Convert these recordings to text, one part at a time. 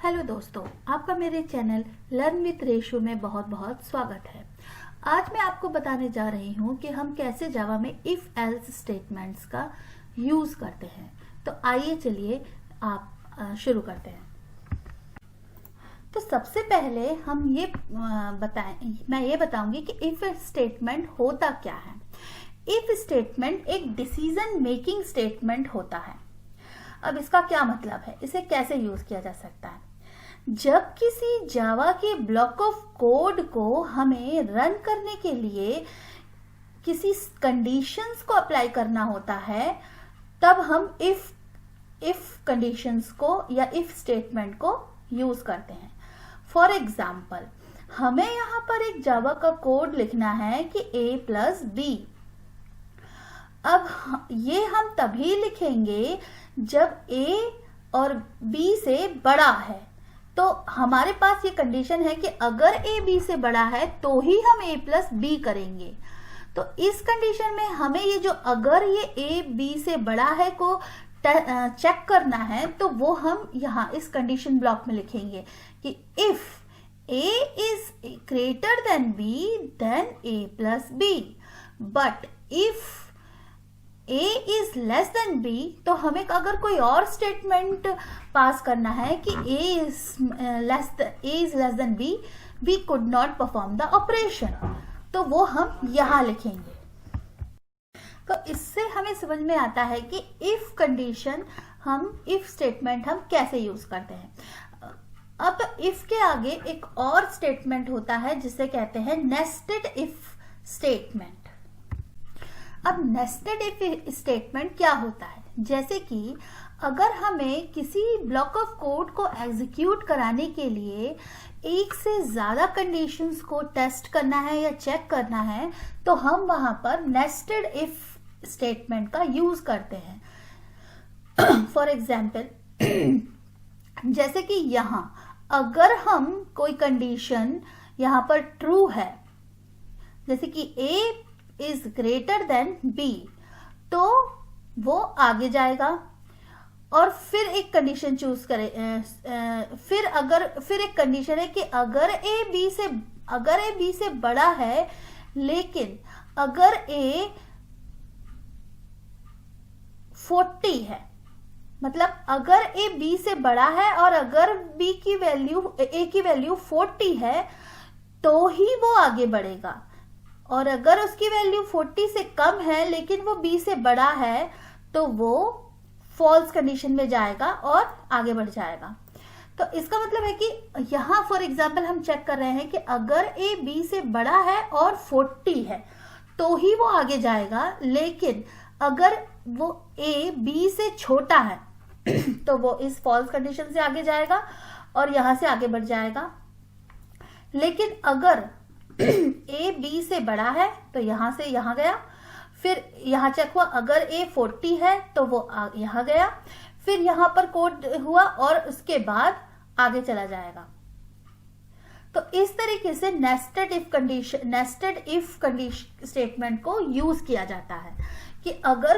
Hello दोस्तों, आपका मेरे चैनल लर्न विथ रेशो में बहुत बहुत स्वागत है। आज मैं आपको बताने जा रही हूँ कि हम कैसे जावा में इफ एल्स स्टेटमेंट्स का यूज करते हैं। तो आइए चलिए आप शुरू करते हैं। तो सबसे पहले हम मैं ये बताऊंगी कि इफ स्टेटमेंट होता क्या है। इफ स्टेटमेंट एक डिसीजन मेकिंग स्टेटमेंट होता है। अब इसका क्या मतलब है, इसे कैसे यूज किया जा सकता है। जब किसी जावा के ब्लॉक ऑफ कोड को हमें रन करने के लिए किसी कंडीशंस को अप्लाई करना होता है, तब हम इफ कंडीशंस को या इफ स्टेटमेंट को यूज करते हैं। फॉर एग्जाम्पल, हमें यहां पर एक जावा का कोड लिखना है कि a प्लस बी। अब ये हम तभी लिखेंगे जब a और b से बड़ा है। तो हमारे पास ये कंडीशन है कि अगर a b से बड़ा है तो ही हम a प्लस बी करेंगे। तो इस कंडीशन में हमें ये जो अगर ये a b से बड़ा है को चेक करना है, तो वो हम यहाँ इस कंडीशन ब्लॉक में लिखेंगे कि if a is greater than b then a plus B, but if a is less than b, तो हमें अगर कोई और स्टेटमेंट पास करना है कि a is less than b, we could not perform the operation, तो वो हम यहां लिखेंगे। तो इससे हमें समझ में आता है कि इफ कंडीशन इफ स्टेटमेंट हम कैसे यूज करते हैं। अब इफ के आगे एक और स्टेटमेंट होता है जिसे कहते हैं नेस्टेड इफ स्टेटमेंट। अब नेस्टेड इफ स्टेटमेंट क्या होता है, जैसे कि अगर हमें किसी ब्लॉक ऑफ कोड को एग्जीक्यूट कराने के लिए एक से ज्यादा कंडीशंस को टेस्ट करना है या चेक करना है, तो हम वहां पर नेस्टेड इफ स्टेटमेंट का यूज करते हैं। फॉर एग्जाम्पल, जैसे कि यहां अगर हम कोई कंडीशन यहां पर ट्रू है, जैसे कि a is greater than b, तो वो आगे जाएगा और फिर एक कंडीशन चूज करे। फिर एक कंडीशन है कि अगर a b से बड़ा है, लेकिन अगर a 40 है, मतलब अगर a b से बड़ा है और अगर a की वैल्यू 40 है, तो ही वो आगे बढ़ेगा। और अगर उसकी वैल्यू 40 से कम है लेकिन वो b से बड़ा है, तो वो फॉल्स कंडीशन में जाएगा और आगे बढ़ जाएगा। तो इसका मतलब है कि यहां फॉर एग्जांपल हम चेक कर रहे हैं कि अगर a b से बड़ा है और 40 है तो ही वो आगे जाएगा, लेकिन अगर वो a b से छोटा है तो वो इस फॉल्स कंडीशन से आगे जाएगा और यहां से आगे बढ़ जाएगा। लेकिन अगर a b से बड़ा है तो यहां से यहां गया, फिर यहां चेक हुआ अगर a 40 है तो वो यहां गया, फिर यहां पर कोड हुआ और उसके बाद आगे चला जाएगा। तो इस तरीके से नेस्टेड इफ कंडीशन स्टेटमेंट को यूज किया जाता है कि अगर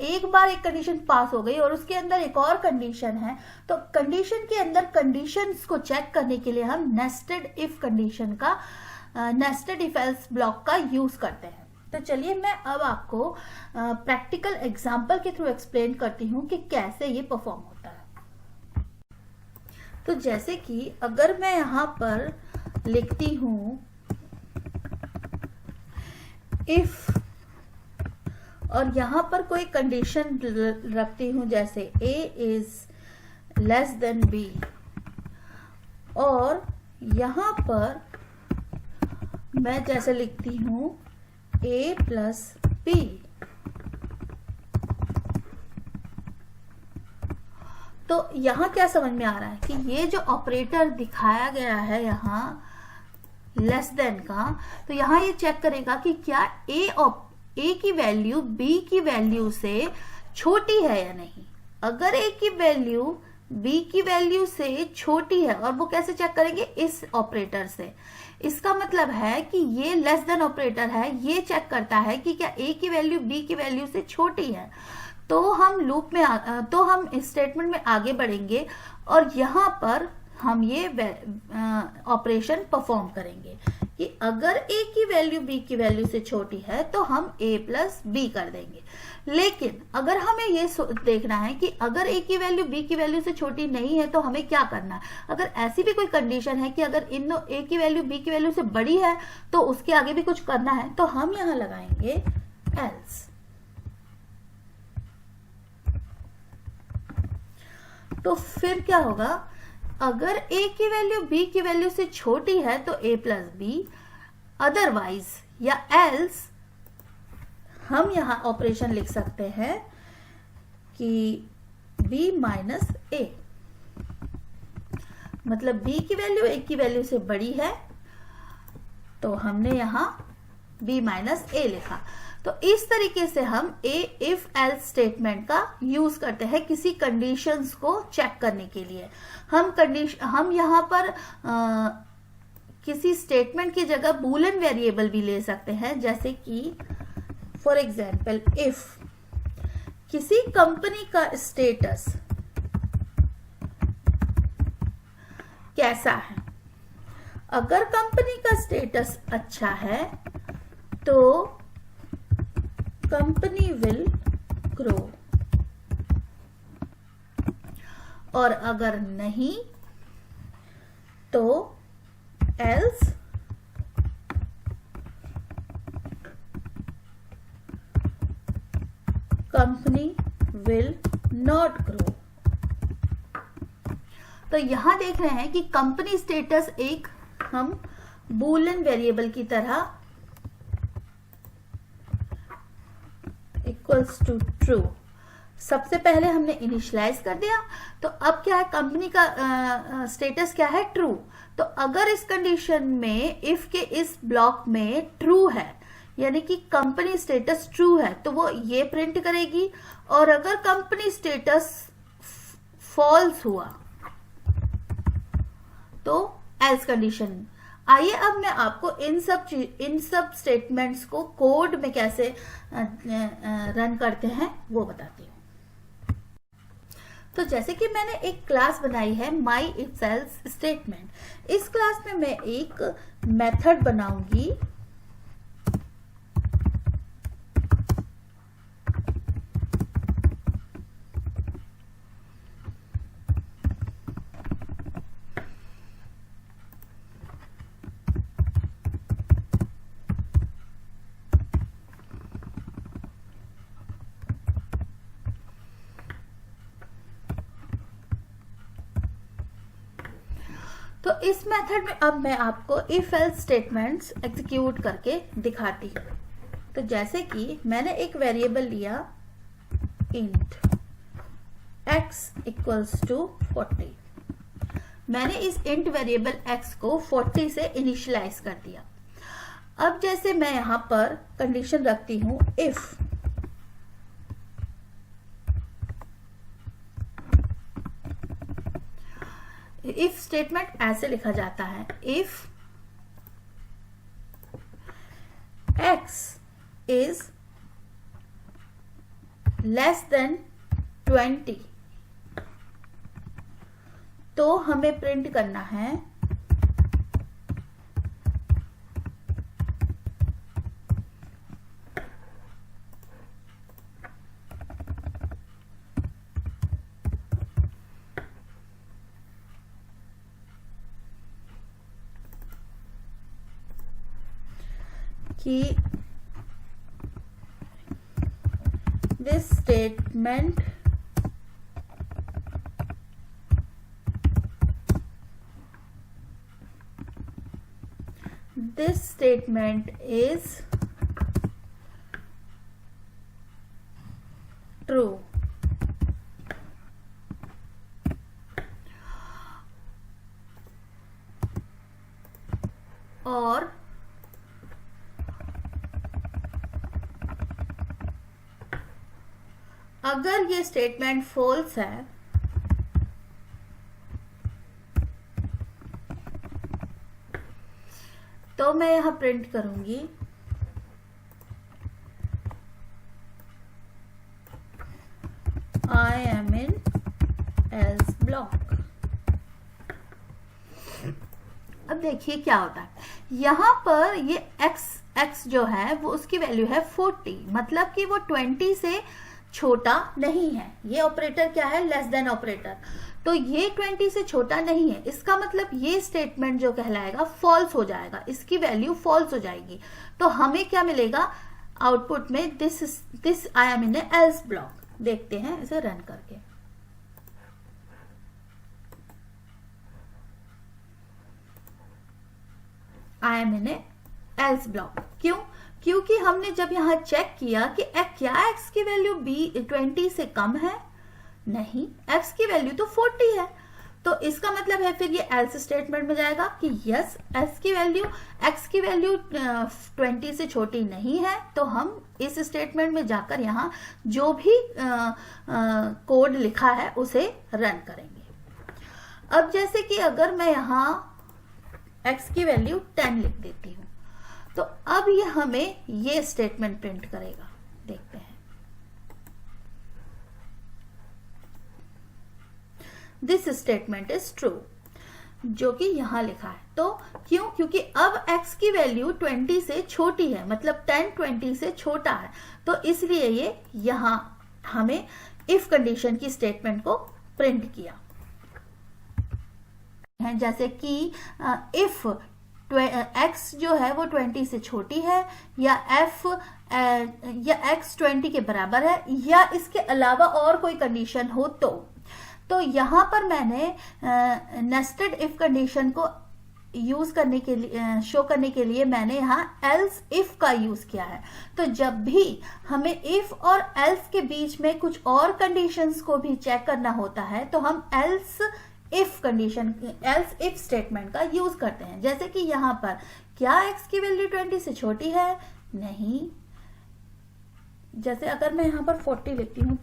एक बार एक कंडीशन पास हो गई और उसके अंदर एक और कंडीशन है, तो कंडीशन के अंदर कंडीशंस को चेक करने के लिए हम नेस्टेड इफ एल्स ब्लॉक का यूज करते हैं। तो चलिए मैं अब आपको प्रैक्टिकल एग्जांपल के थ्रू एक्सप्लेन करती हूँ कि कैसे ये परफॉर्म होता है। तो जैसे कि अगर मैं यहां पर लिखती हूं इफ और यहां पर कोई कंडीशन रखती हूं, जैसे a is less than b, और यहां पर मैं जैसे लिखती हूं a प्लस b, तो यहां क्या समझ में आ रहा है कि ये जो ऑपरेटर दिखाया गया है यहां लेस देन का, तो यहां ये चेक करेगा कि क्या a की वैल्यू b की वैल्यू से छोटी है या नहीं। अगर a की वैल्यू b की वैल्यू से छोटी है, और वो कैसे चेक करेंगे, इस ऑपरेटर से। इसका मतलब है कि ये लेस देन ऑपरेटर है, ये चेक करता है कि क्या a की वैल्यू b की वैल्यू से छोटी है। तो हम लूप में तो हम इस स्टेटमेंट में आगे बढ़ेंगे और यहाँ पर हम ये ऑपरेशन परफॉर्म करेंगे कि अगर a की वैल्यू b की वैल्यू से छोटी है तो हम a प्लस बी कर देंगे। लेकिन अगर हमें ये देखना है कि अगर a की वैल्यू b की वैल्यू से छोटी नहीं है तो हमें क्या करना है। अगर ऐसी भी कोई कंडीशन है कि अगर इन a की वैल्यू b की वैल्यू से बड़ी है तो उसके आगे भी कुछ करना है, तो हम यहां लगाएंगे else। तो फिर क्या होगा, अगर a की वैल्यू b की वैल्यू से छोटी है तो a प्लस बी, अदरवाइज या एल्स हम यहां ऑपरेशन लिख सकते हैं कि b माइनस a, मतलब b की वैल्यू a की वैल्यू से बड़ी है तो हमने यहां b माइनस a लिखा। तो इस तरीके से हम इफ एल्स स्टेटमेंट का यूज करते हैं किसी कंडीशंस को चेक करने के लिए। हम यहाँ पर किसी स्टेटमेंट की जगह बूलियन वेरिएबल भी ले सकते हैं, जैसे कि फॉर एग्जांपल इफ किसी कंपनी का स्टेटस कैसा है। अगर कंपनी का स्टेटस अच्छा है तो कंपनी विल ग्रो, और अगर नहीं तो else company will not grow. तो यहां देख रहे हैं कि कंपनी स्टेटस एक हम बूलियन वेरिएबल की तरह इक्वल्स टू ट्रू, सबसे पहले हमने इनिशियलाइज कर दिया। तो अब क्या है, कंपनी का स्टेटस क्या है, ट्रू। तो अगर इस कंडीशन में इफ के इस ब्लॉक में ट्रू है, यानी कि कंपनी स्टेटस ट्रू है, तो वो ये प्रिंट करेगी। और अगर कंपनी स्टेटस फॉल्स हुआ तो एल्स कंडीशन। आइए अब मैं आपको इन सब स्टेटमेंट्स को कोड में कैसे रन करते हैं वो बताती हूँ। तो जैसे कि मैंने एक क्लास बनाई है माई इफ एल्स स्टेटमेंट। इस क्लास में मैं एक मेथड बनाऊंगी तो इस मेथड में अब मैं आपको इफ एल्स स्टेटमेंट्स एग्जीक्यूट करके दिखाती हूँ। तो जैसे कि मैंने एक वेरिएबल लिया इंट x इक्वल्स टू 40। मैंने इस इंट वेरिएबल x को 40 से इनिशियलाइज कर दिया। अब जैसे मैं यहां पर कंडीशन रखती हूं इफ स्टेटमेंट ऐसे लिखा जाता है, if x is less then 20 तो हमें प्रिंट करना है कि this statement is true। और अगर ये स्टेटमेंट फॉल्स है तो मैं यहां प्रिंट करूंगी अब देखिए क्या होता है, यहाँ पर ये x जो है वो उसकी वैल्यू है 40, मतलब कि वो 20 से छोटा नहीं है। ये ऑपरेटर क्या है, लेस देन ऑपरेटर, तो ये 20 से छोटा नहीं है। इसका मतलब ये स्टेटमेंट जो कहलाएगा फॉल्स हो जाएगा, इसकी वैल्यू फॉल्स हो जाएगी। तो हमें क्या मिलेगा आउटपुट में, this I am in A else block. देखते हैं इसे रन करके। I am in A else block. क्यों? क्योंकि हमने जब यहां चेक किया कि क्या x की वैल्यू 20 से कम है, नहीं, x की वैल्यू तो 40 है। तो इसका मतलब है फिर ये एल्स स्टेटमेंट में जाएगा कि यस x की वैल्यू 20 से छोटी नहीं है। तो हम इस स्टेटमेंट में जाकर यहाँ जो भी कोड लिखा है उसे रन करेंगे। अब जैसे कि अगर मैं यहाँ x की वैल्यू 10 लिख देती हूँ, तो अब ये हमें ये स्टेटमेंट प्रिंट करेगा। देखते हैं, दिस स्टेटमेंट इज ट्रू, जो कि यहां लिखा है। तो क्यों? क्योंकि अब x की वैल्यू 20 से छोटी है, मतलब 10 20 से छोटा है, तो इसलिए ये यहां हमें इफ कंडीशन की स्टेटमेंट को प्रिंट किया। जैसे कि इफ x जो है वो 20 से छोटी है, या x 20 के बराबर है, या इसके अलावा और कोई कंडीशन हो तो यहां पर मैंने नेस्टेड इफ कंडीशन को यूज करने के लिए, शो करने के लिए मैंने यहाँ एल्स इफ का यूज किया है। तो जब भी हमें इफ और एल्स के बीच में कुछ और कंडीशंस को भी चेक करना होता है, तो हम एल्स इफ स्टेटमेंट का यूज करते हैं। जैसे कि यहां पर क्या x की वैल्यू 20 से छोटी है, नहीं। जैसे अगर मैं यहां पर 40 लिखती हूं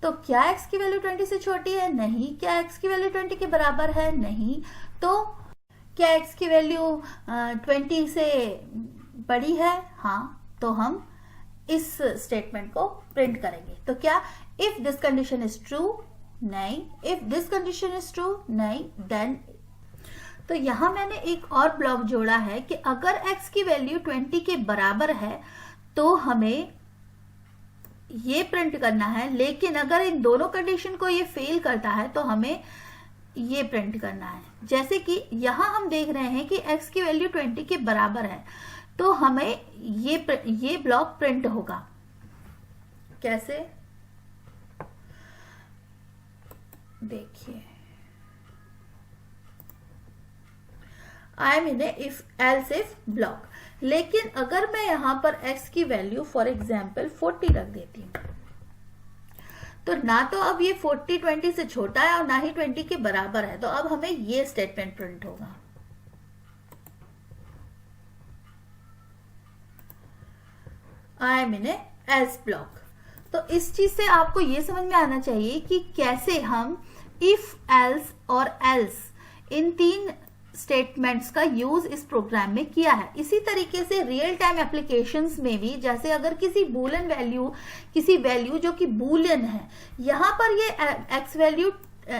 तो क्या x की वैल्यू 20 से छोटी है, नहीं। क्या x की वैल्यू 20 के बराबर है, नहीं। तो क्या x की वैल्यू 20 से बड़ी है, हाँ। तो हम इस स्टेटमेंट को प्रिंट करेंगे। तो क्या if this condition is true, नहीं। If this condition is true, नहीं। देन तो यहां मैंने एक और ब्लॉक जोड़ा है कि अगर x की वैल्यू 20 के बराबर है तो हमें ये प्रिंट करना है, लेकिन अगर इन दोनों कंडीशन को ये फेल करता है तो हमें ये प्रिंट करना है। जैसे कि यहां हम देख रहे हैं कि x की वैल्यू 20 के बराबर है, तो हमें ये ब्लॉक प्रिंट होगा। कैसे? देखिए, I am in else if block. लेकिन अगर मैं यहां पर x की वैल्यू फॉर एग्जाम्पल 40 रख देती हूं, तो ना तो अब ये 40 20 से छोटा है और ना ही 20 के बराबर है। तो अब हमें ये स्टेटमेंट प्रिंट होगा, I am in else block. तो इस चीज से आपको ये समझ में आना चाहिए कि कैसे हम इफ, एल्स और एल्स इन तीन स्टेटमेंट्स का यूज इस प्रोग्राम में किया है। इसी तरीके से रियल टाइम एप्लीकेशंस में भी, जैसे अगर किसी वैल्यू जो कि बूलियन है, यहां पर ये एक्स वैल्यू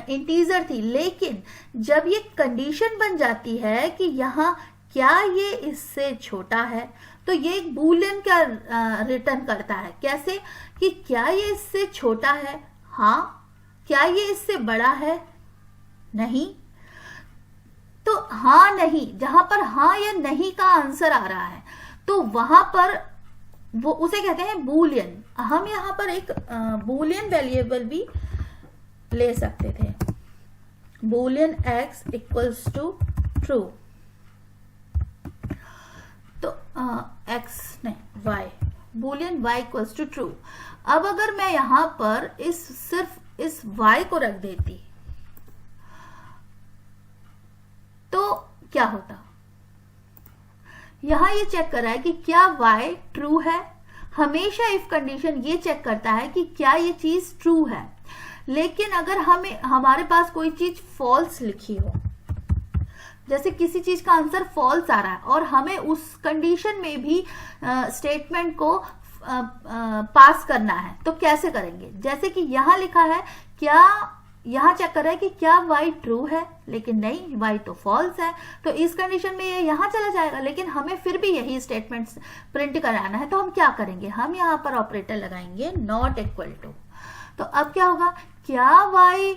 इंटीजर थी, लेकिन जब ये कंडीशन बन जाती है कि यहाँ क्या ये इससे छोटा है, तो ये एक बूलियन का रिटर्न करता है। कैसे? कि क्या ये इससे छोटा है, हाँ। क्या ये इससे बड़ा है, नहीं। तो हाँ नहीं, जहां पर हाँ या नहीं का आंसर आ रहा है तो वहां पर वो उसे कहते हैं बूलियन। हम यहां पर एक बूलियन वेरिएबल भी ले सकते थे, Boolean x equals to true. तो x नहीं, y, Boolean y equals to true. अब अगर मैं यहां पर सिर्फ इस y को रख देती तो क्या होता? यहां ये चेक कर रहा है कि क्या y ट्रू है। हमेशा इफ कंडीशन ये चेक करता है कि क्या ये चीज ट्रू है। लेकिन अगर हमारे पास कोई चीज फॉल्स लिखी हो, जैसे किसी चीज का आंसर फॉल्स आ रहा है और हमें उस कंडीशन में भी स्टेटमेंट को पास करना है, तो कैसे करेंगे? जैसे कि यहां लिखा है क्या यहाँ चेक कर रहा है कि क्या y ट्रू है, लेकिन नहीं, y तो फॉल्स है। तो इस कंडीशन में ये यहाँ चला जाएगा, लेकिन हमें फिर भी यही स्टेटमेंट प्रिंट कराना है। तो हम क्या करेंगे, हम यहाँ पर ऑपरेटर लगाएंगे नॉट इक्वल टू। तो अब क्या होगा, क्या y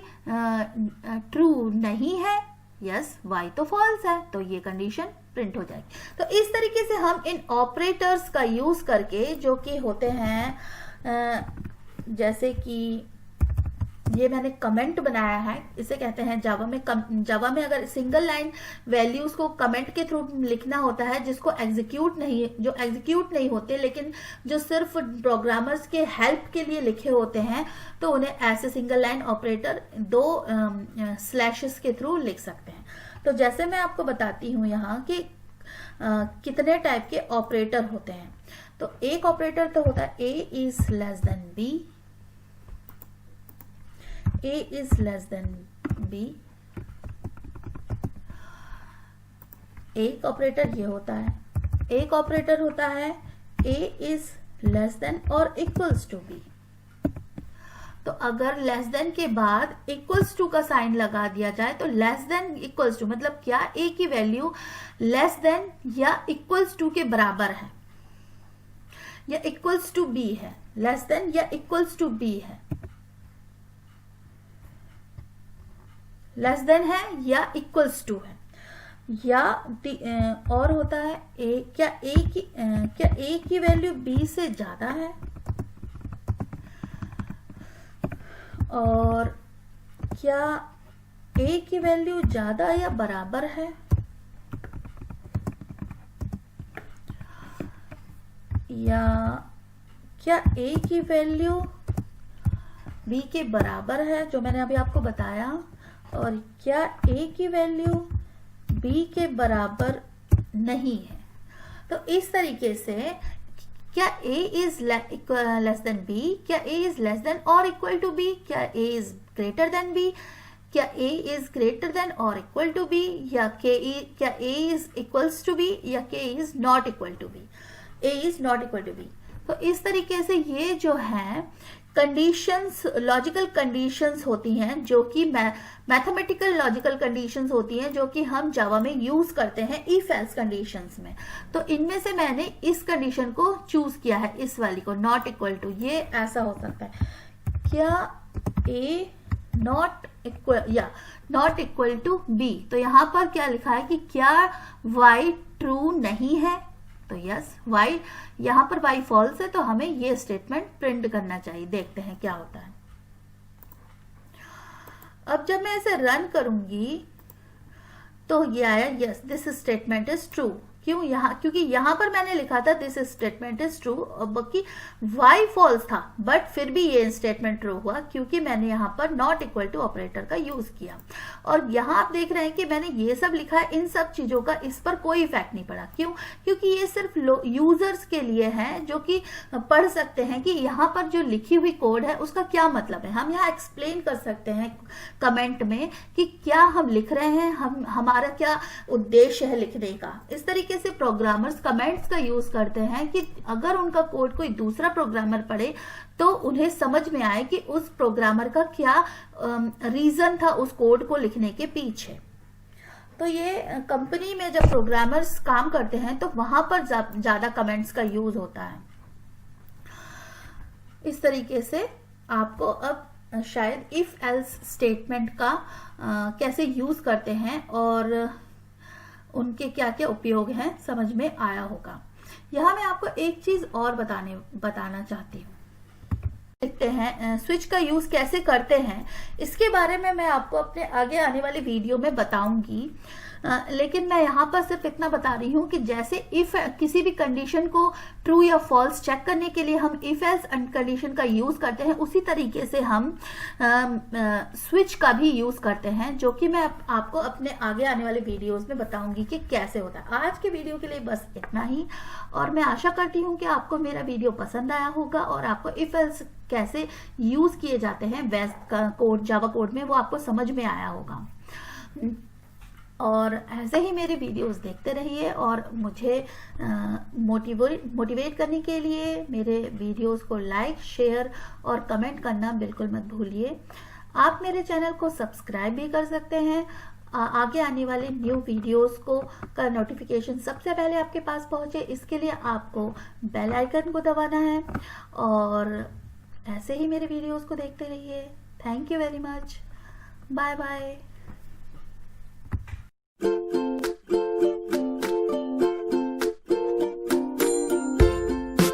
ट्रू नहीं है, यस, y तो फॉल्स है, तो ये कंडीशन प्रिंट हो जाएगी। तो इस तरीके से हम इन ऑपरेटर्स का यूज करके, जो कि होते हैं जैसे कि ये मैंने कमेंट बनाया है, इसे कहते हैं जावा में अगर सिंगल लाइन वैल्यूज को कमेंट के थ्रू लिखना होता है, जिसको एग्जीक्यूट नहीं होते, लेकिन जो सिर्फ प्रोग्रामर्स के हेल्प के लिए लिखे होते हैं, तो उन्हें ऐसे सिंगल लाइन ऑपरेटर 2 स्लैशेस के थ्रू लिख सकते हैं। तो जैसे मैं आपको बताती हूँ यहाँ कि कितने टाइप के ऑपरेटर होते हैं। तो एक ऑपरेटर तो होता है a is less than b, a is less than b। एक ऑपरेटर ये होता है, एक ऑपरेटर होता है a is less than और equals to b। तो अगर लेस देन के बाद इक्वल्स टू का साइन लगा दिया जाए, तो लेस देन इक्वल्स टू मतलब क्या a की वैल्यू लेस देन या इक्वल्स टू के बराबर है, या इक्वल्स टू b है, लेस देन या इक्वल्स टू b है, लेस देन है या इक्वल्स टू है, या और होता है क्या a की वैल्यू b से ज्यादा है, और क्या a की वैल्यू ज्यादा या बराबर है, या क्या a की वैल्यू b के बराबर है, जो मैंने अभी आपको बताया, और क्या a की वैल्यू b के बराबर नहीं है। तो इस तरीके से क्या a is less than b, क्या a इज लेस देन और इक्वल टू b, क्या a is greater than b, क्या a इज ग्रेटर देन और इक्वल टू b, या क्या a is equals to b, या k is not equal to b, a is not equal to b। तो इस तरीके से ये जो है कंडीशंस, लॉजिकल कंडीशंस होती हैं, जो कि मैथमेटिकल लॉजिकल कंडीशंस होती हैं, जो कि हम जावा में यूज करते हैं इफ एल्स कंडीशंस में। तो इनमें से मैंने इस कंडीशन को चूज किया है, इस वाली को, नॉट इक्वल टू। ये ऐसा हो सकता है, क्या a नॉट इक्वल या नॉट इक्वल टू b। तो यहां पर क्या लिखा है कि क्या y ट्रू नहीं है, तो यस, y यहां पर y फॉल्स है, तो हमें ये स्टेटमेंट प्रिंट करना चाहिए। देखते हैं क्या होता है। अब जब मैं इसे रन करूंगी तो ये आया yes this statement is true. क्योंकि यहां पर मैंने लिखा था दिस स्टेटमेंट इज ट्रू, और बाकी y फॉल्स था, बट फिर भी ये स्टेटमेंट ट्रू हुआ क्योंकि मैंने यहां पर नॉट इक्वल टू ऑपरेटर का यूज किया। और यहां आप देख रहे हैं कि मैंने ये सब लिखा है, इन सब चीजों का इस पर कोई इफेक्ट नहीं पड़ा। क्यों? क्योंकि ये सिर्फ यूजर्स के लिए है, जो कि पढ़ सकते हैं कि यहाँ पर जो लिखी हुई कोड है उसका क्या मतलब है। हम यहाँ एक्सप्लेन कर सकते हैं कमेंट में कि क्या हम लिख रहे हैं, हमारा क्या उद्देश्य है लिखने का। इस तरीके से प्रोग्रामर्स कमेंट्स का यूज करते हैं कि अगर उनका कोड कोई दूसरा प्रोग्रामर पढ़े तो उन्हें समझ में आए कि उस प्रोग्रामर का क्या रीजन था उस कोड को लिखने के पीछे। तो ये कंपनी में जब प्रोग्रामर्स काम करते हैं तो वहां पर ज्यादा कमेंट्स का यूज होता है। इस तरीके से आपको अब शायद इफ एल्स स्टेटमेंट का कैसे यूज करते हैं और उनके क्या क्या उपयोग हैं समझ में आया होगा। यहां मैं आपको एक चीज और बताना चाहती हूँ। देखते हैं स्विच का यूज कैसे करते हैं, इसके बारे में मैं आपको अपने आगे आने वाली वीडियो में बताऊंगी। लेकिन मैं यहाँ पर सिर्फ इतना बता रही हूँ कि जैसे इफ किसी भी कंडीशन को ट्रू या फॉल्स चेक करने के लिए हम इफ एल्स कंडीशन का यूज करते हैं, उसी तरीके से हम स्विच का भी यूज करते हैं, जो कि मैं आपको अपने आगे आने वाले वीडियोस में बताऊंगी कि कैसे होता है। आज के वीडियो के लिए बस इतना ही, और मैं आशा करती हूँ कि आपको मेरा वीडियो पसंद आया होगा और आपको इफ एल्स कैसे यूज किए जाते हैं वेस्ट का कोड, जावा कोड में, वो आपको समझ में आया होगा। और ऐसे ही मेरे वीडियोस देखते रहिए, और मुझे मोटिवेट करने के लिए मेरे वीडियोस को लाइक, शेयर और कमेंट करना बिल्कुल मत भूलिए। आप मेरे चैनल को सब्सक्राइब भी कर सकते हैं। आगे आने वाले न्यू वीडियोस को का नोटिफिकेशन सबसे पहले आपके पास पहुंचे, इसके लिए आपको बेल आइकन को दबाना है। और ऐसे ही मेरे वीडियोस को देखते रहिए। Thank you very much. Bye bye.